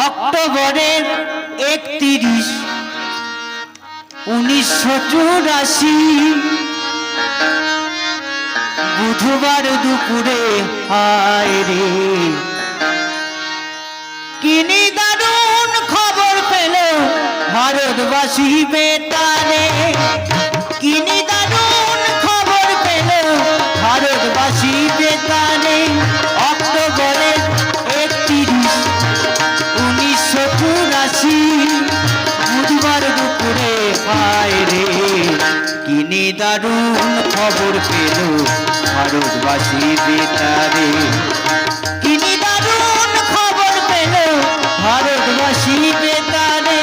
অক্টোবরের 31, 1984 বুধবার দুপুরে হায় রে কি দারুণ খবর পেল ভারতবাসী বেতারে। কি দারুণ খবর পেল ভারতবাসী বেতারে। অক্টোবরের 31, 1984 বুধবার দুপুরে হায় রে কি দারুণ খবর পেল ভারতবাসী বেতারে। কি দারুণ খবর পেল ভারতবাসী বেতারে।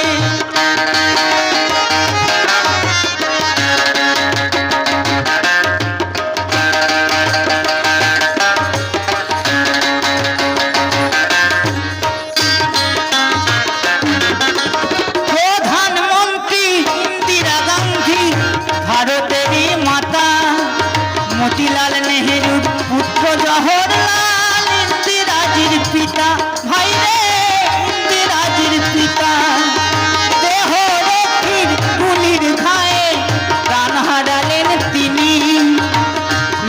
প্রধানমন্ত্রী ইন্দিরা গান্ধী ভারতেরই মাতা, মতিলাল নেহেরুর পুত্র জওহরলাল ইন্দিরাজির পিতা। ভাই রে ইন্দিরাজির পিতা দেহ রক্ষীর গুলির ঘায়ে প্রাণ হারালেন তিনি।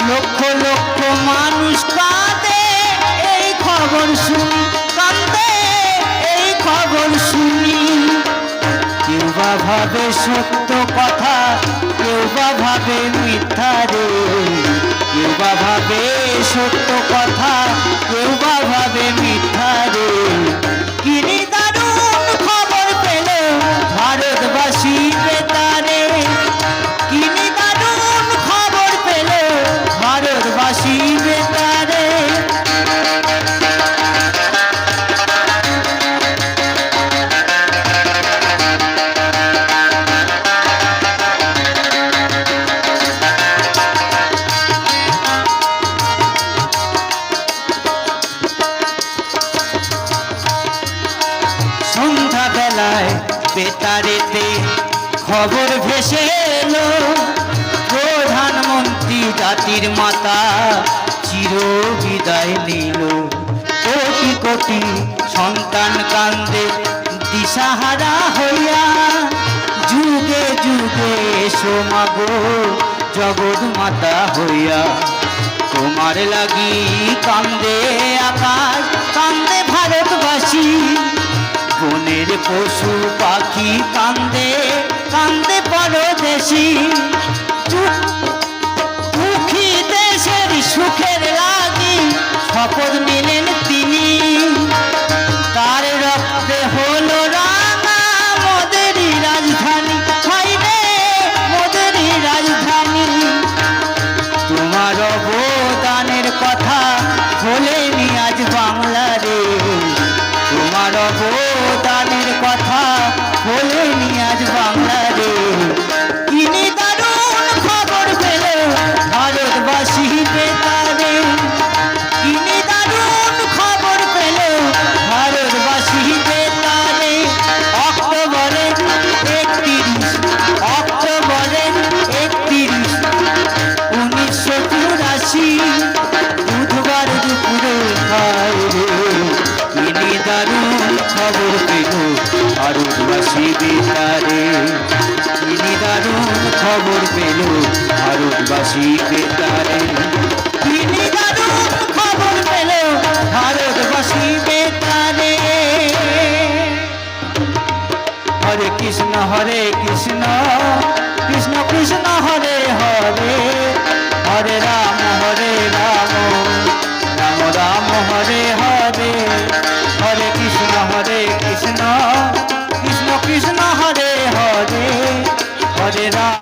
লক্ষ লক্ষ মানুষ কাঁদে এই খবর শুনি, কাঁদে এই খবর শুনি। কেউ বা ভাবে সত্য কথা, কেউ বা ভাবে মিথ্যা রে। কেউ বা ভাবে সত্য কথা, কেউ বা ভাবে মিথ্যা রে। কি দারুণ খবর পেল ভারতবাসী বেতারে। কি দারুণ খবর পেল ভারতবাসী বেতারে। সন্ধ্যাবেলায় বেতারেতে খবর ভেসে এলো প্রধানমন্ত্রী জাতির মাতা চির বিদায় নিল। কোটি কোটি সন্তান কান্দে দিশাহারা হইয়া। যুগে যুগে এসো মাগো জগৎ মাতা হইয়া। তোমার লাগি কান্দে আকাশ, কান্দে ভারতবাসী। বনের পশু পাখি কান্দে, কান্দে পরদেশী। দুঃখী দেশের সুখের লাগি শপথ নিলেন তিনি। তার রক্তে হলো রাঙা মোদেরই রাজধানী। হায় রে মোদেরই রাজধানী। তোমার অবদানের কথা ভোলেনি আজ বাংলা রে। তোমার অবদানের কথা ভোলেনি আজ বাংলা রে। কি দারুণ খবর পেল ভারতবাসী বেতারে। কি দারুণ খবর পেল ভারতবাসী বেতারে। অক্টোবরের 31, অক্টোবরের 31, 1984 বুধবার দুপুরে হায় রে কি দারুণ খবর পেল ভারতবাসী বেতারে। কি দারুণ খবর পেল ভারতবাসী বেতারে। কি দারুণ খবর পেল ভারতবাসী বেতারে। হরে কৃষ্ণ কৃষ্ণ কৃষ্ণ কৃষ্ণ হরে হরে, হরে রাম